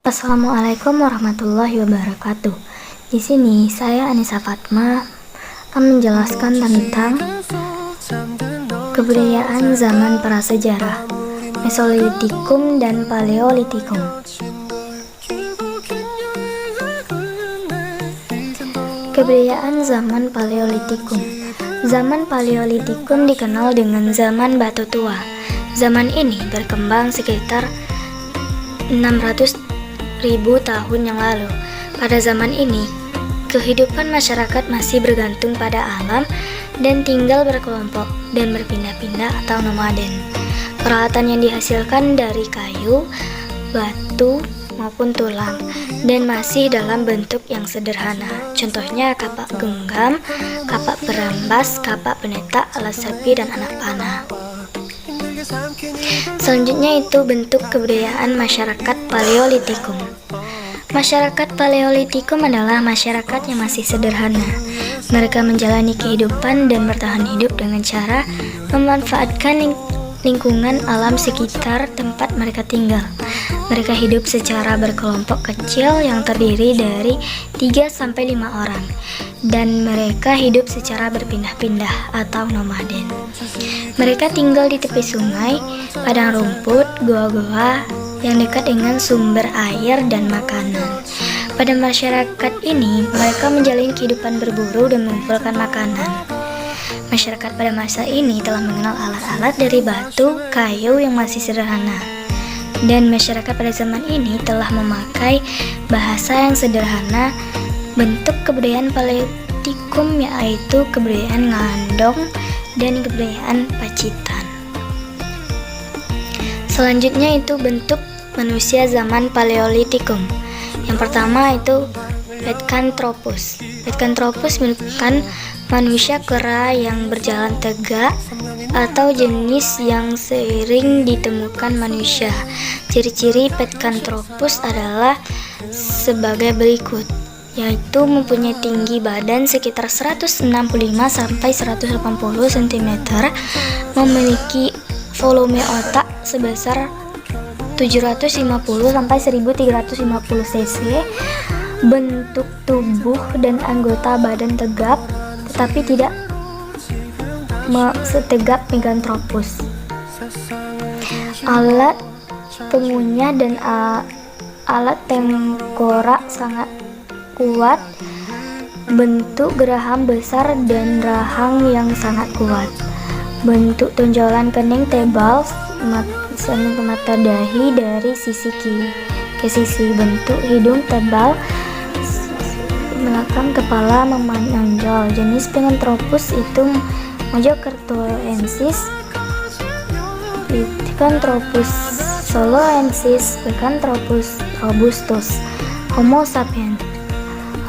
Assalamualaikum warahmatullahi wabarakatuh. Di sini saya Anissa Fatma akan menjelaskan tentang kebudayaan zaman prasejarah, Mesolitikum dan Paleolitikum. Kebudayaan zaman Paleolitikum. Zaman Paleolitikum dikenal dengan zaman batu tua. Zaman ini berkembang sekitar 600.000 tahun yang lalu. Pada zaman ini, kehidupan masyarakat masih bergantung pada alam dan tinggal berkelompok dan berpindah-pindah atau nomaden. Peralatan yang dihasilkan dari kayu, batu, maupun tulang dan masih dalam bentuk yang sederhana. Contohnya kapak genggam, kapak perambas, kapak peneta, alas sapi, dan anak panah. Selanjutnya itu bentuk kebudayaan masyarakat Paleolitikum. Masyarakat Paleolitikum adalah masyarakat yang masih sederhana. Mereka menjalani kehidupan dan bertahan hidup dengan cara memanfaatkan lingkungan alam sekitar tempat mereka tinggal. Mereka hidup secara berkelompok kecil yang terdiri dari 3-5 orang, dan mereka hidup secara berpindah-pindah atau nomaden. Mereka tinggal di tepi sungai, padang rumput, goa-goa yang dekat dengan sumber air dan makanan. Pada masyarakat ini, mereka menjalani kehidupan berburu dan mengumpulkan makanan. Masyarakat pada masa ini telah mengenal alat-alat dari batu, kayu yang masih sederhana. Dan masyarakat pada zaman ini telah memakai bahasa yang sederhana. Bentuk kebudayaan Paleolitikum yaitu kebudayaan Ngandong dan kebudayaan Pacitan. Selanjutnya itu bentuk manusia zaman Paleolitikum. Yang pertama itu Pithecanthropus. Pithecanthropus merupakan manusia kera yang berjalan tegak atau jenis yang sering ditemukan manusia. Ciri-ciri Pithecanthropus adalah sebagai berikut, yaitu mempunyai tinggi badan sekitar 165-180 cm, memiliki volume otak sebesar 750-1350 cc, bentuk tubuh dan anggota badan tegap, tetapi tidak setegap Pithecanthropus. Alat tengunya dan alat tengkorak sangat kuat, bentuk geraham besar dan rahang yang sangat kuat, bentuk tonjolan kening tebal ke mata dahi dari sisi kiri ke sisi, bentuk hidung tebal belakang kepala menonjol. Jenis Pithecanthropus itu Mojokertoensis, Pithecanthropus soloensis, Pithecanthropus robustus. Homo sapiens.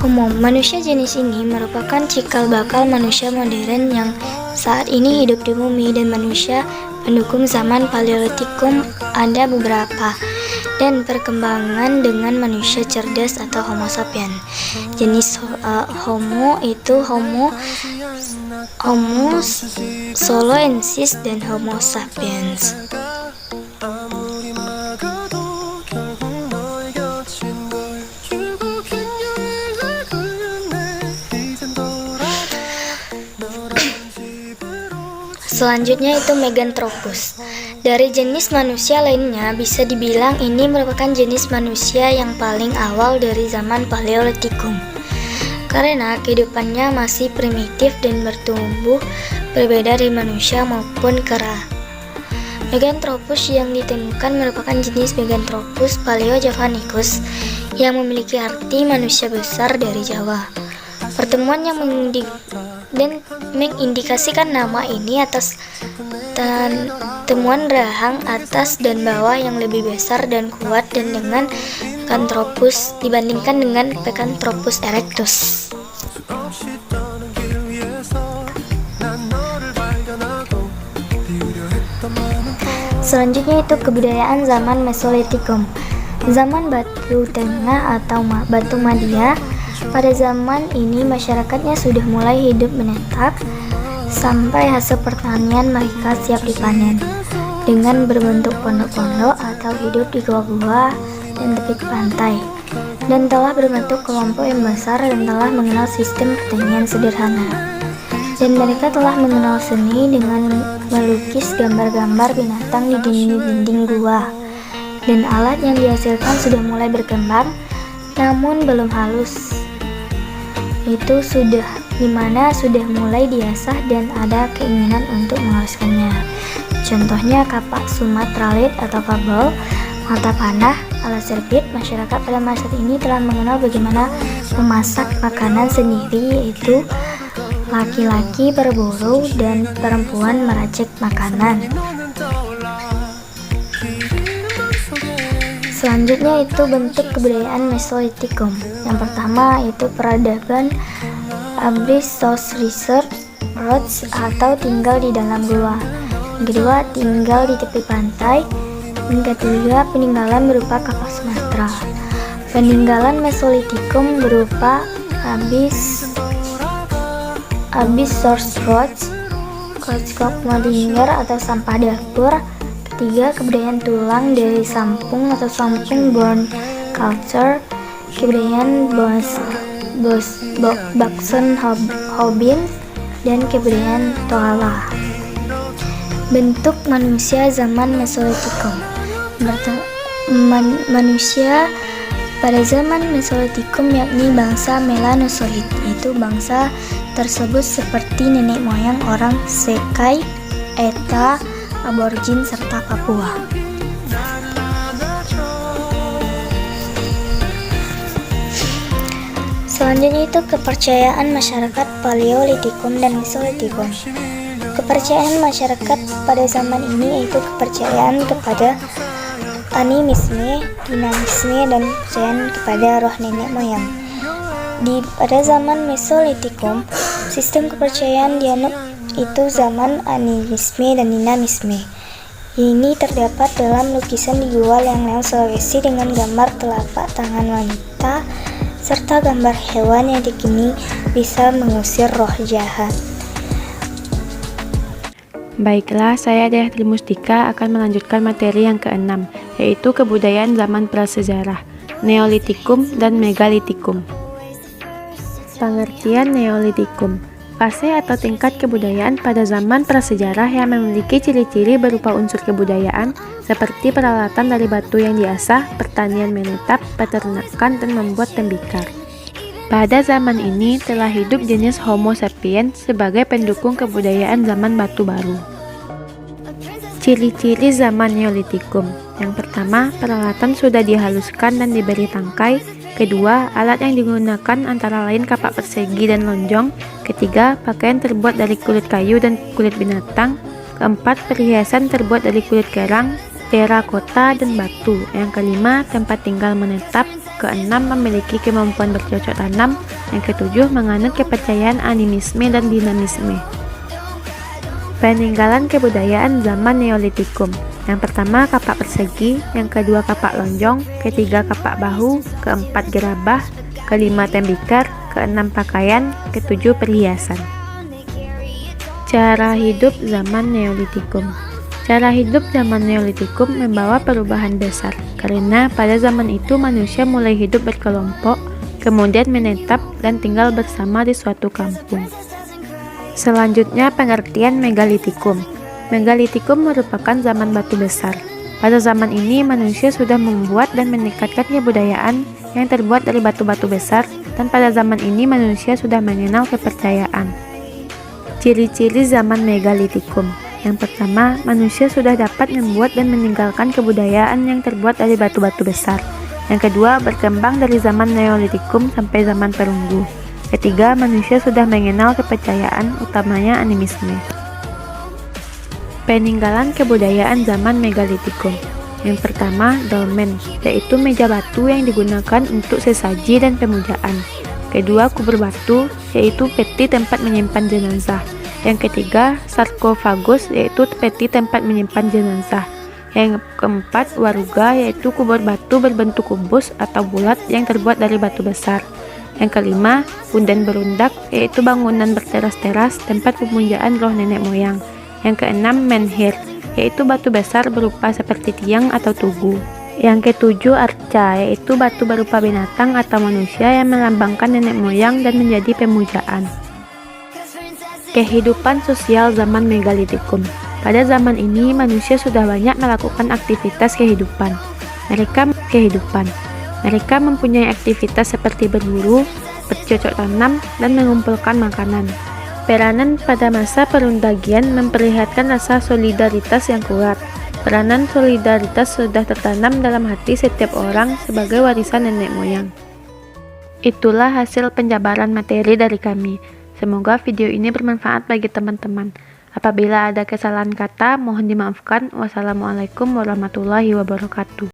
Homo, manusia jenis ini merupakan cikal bakal manusia modern yang saat ini hidup di bumi, dan manusia pendukung zaman Paleolitikum ada beberapa, dan perkembangan dengan manusia cerdas atau Homo sapiens. Jenis Homo itu Homo soloensis dan Homo sapiens. Selanjutnya itu Meganthropus. Dari jenis manusia lainnya, bisa dibilang ini merupakan jenis manusia yang paling awal dari zaman Paleolitikum, karena kehidupannya masih primitif dan bertumbuh berbeda dari manusia maupun kera. Meganthropus yang ditemukan merupakan jenis Meganthropus paleojavanicus yang memiliki arti manusia besar dari Jawa. Pertemuan yang mengindikasikan nama ini atas temuan rahang atas dan bawah yang lebih besar dan kuat dan dengan Pithecanthropus dibandingkan dengan Pithecanthropus erectus. Selanjutnya itu kebudayaan zaman Mesolitikum. Zaman Batu Tengah atau Batu Madia. Pada zaman ini masyarakatnya sudah mulai hidup menetap sampai hasil pertanian mereka siap dipanen dengan berbentuk pondok-pondok atau hidup di gua-gua dan tepi pantai, dan telah berbentuk kelompok yang besar dan telah mengenal sistem pertanian sederhana. Dan mereka telah mengenal seni dengan melukis gambar-gambar binatang di dinding-dinding gua. Dan alat yang dihasilkan sudah mulai berkembang, namun belum halus. Itu sudah dimana sudah mulai diasah dan ada keinginan untuk menghaluskannya. Contohnya kapak Sumatralit atau kabel, mata panah, alat serbit. Masyarakat pada masa ini telah mengenal bagaimana memasak makanan sendiri, yaitu laki-laki berburu dan perempuan meracik makanan. Selanjutnya itu bentuk kebudayaan Mesolitikum. Yang pertama itu peradaban Abyssosauros Rhodes atau tinggal di dalam gua. Yang kedua tinggal di tepi pantai. Yang ketiga peninggalan berupa kapak Sumatera. Peninggalan Mesolitikum berupa Abyssosauros Rhodes, Kotskop Modinger atau sampah dapur. Ketiga, kebudayaan tulang dari sampung atau sampung bone culture. Kebudayaan Boxon Hobbins dan kebudayaan Toala. Bentuk manusia zaman Mesolitikum. Manusia pada zaman Mesolitikum yakni bangsa Melanozoik, yaitu bangsa tersebut seperti nenek moyang orang Sekai, Eta, Aborigin serta Papua. Selanjutnya itu kepercayaan masyarakat Paleolitikum dan Mesolitikum. Kepercayaan masyarakat pada zaman ini yaitu kepercayaan kepada animisme, dinamisme, dan kepercayaan kepada roh nenek moyang. Pada zaman Mesolitikum, sistem kepercayaan dianut itu zaman animisme dan dinamisme. Ini terdapat dalam lukisan di Gua Leang-Leang Sulawesi dengan gambar telapak tangan wanita serta gambar hewan yang dikini bisa mengusir roh jahat. Baiklah, saya Dea Trimustika akan melanjutkan materi yang keenam, yaitu kebudayaan zaman prasejarah, Neolitikum dan Megalitikum. Pengertian Neolitikum, fase atau tingkat kebudayaan pada zaman prasejarah yang memiliki ciri-ciri berupa unsur kebudayaan seperti peralatan dari batu yang diasah, pertanian menetap, peternakan, dan membuat tembikar. Pada zaman ini telah hidup jenis Homo sapiens sebagai pendukung kebudayaan zaman batu baru. Ciri-ciri zaman Neolitikum. Yang pertama, peralatan sudah dihaluskan dan diberi tangkai. Kedua, alat yang digunakan antara lain kapak persegi dan lonjong. Ketiga, pakaian terbuat dari kulit kayu dan kulit binatang. Keempat, perhiasan terbuat dari kulit kerang, terakota, dan batu. Yang kelima, tempat tinggal menetap. Keenam, memiliki kemampuan bercocok tanam. Yang ketujuh, menganut kepercayaan animisme dan dinamisme. Peninggalan kebudayaan zaman Neolitikum. Yang pertama, kapak persegi. Yang kedua, kapak lonjong. Ketiga, kapak bahu. Keempat, gerabah. Kelima, tembikar. Keenam, pakaian. Ketujuh, perhiasan. Cara hidup zaman Neolitikum. Cara hidup zaman Neolitikum membawa perubahan besar, karena pada zaman itu manusia mulai hidup berkelompok, kemudian menetap dan tinggal bersama di suatu kampung. Selanjutnya, pengertian Megalitikum. Megalitikum merupakan zaman batu besar. Pada zaman ini, manusia sudah membuat dan meningkatkan kebudayaan yang terbuat dari batu-batu besar, dan pada zaman ini manusia sudah mengenal kepercayaan. Ciri-ciri zaman Megalitikum. Yang pertama, manusia sudah dapat membuat dan meninggalkan kebudayaan yang terbuat dari batu-batu besar. Yang kedua, berkembang dari zaman Neolitikum sampai zaman perunggu. Ketiga, manusia sudah mengenal kepercayaan, utamanya animisme. Peninggalan kebudayaan zaman Megalitikum. Yang pertama, dolmen, yaitu meja batu yang digunakan untuk sesaji dan pemujaan. Kedua, kubur batu, yaitu peti tempat menyimpan jenazah. Yang ketiga, sarkofagus, yaitu peti tempat menyimpan jenazah. Yang keempat, waruga, yaitu kubur batu berbentuk kubus atau bulat yang terbuat dari batu besar. Yang kelima, punden berundak, yaitu bangunan berteras-teras tempat pemujaan roh nenek moyang. Yang keenam, menhir, yaitu batu besar berupa seperti tiang atau tugu. Yang ketujuh, arca, yaitu batu berupa binatang atau manusia yang melambangkan nenek moyang dan menjadi pemujaan. Kehidupan sosial zaman megalitikum. Pada zaman ini, manusia sudah banyak melakukan aktivitas kehidupan. Mereka mempunyai aktivitas seperti berburu, bercocok tanam, dan mengumpulkan makanan. Peranan pada masa perundagian memperlihatkan rasa solidaritas yang kuat. Peranan solidaritas sudah tertanam dalam hati setiap orang sebagai warisan nenek moyang. Itulah hasil penjabaran materi dari kami. Semoga video ini bermanfaat bagi teman-teman. Apabila ada kesalahan kata, mohon dimaafkan. Wassalamualaikum warahmatullahi wabarakatuh.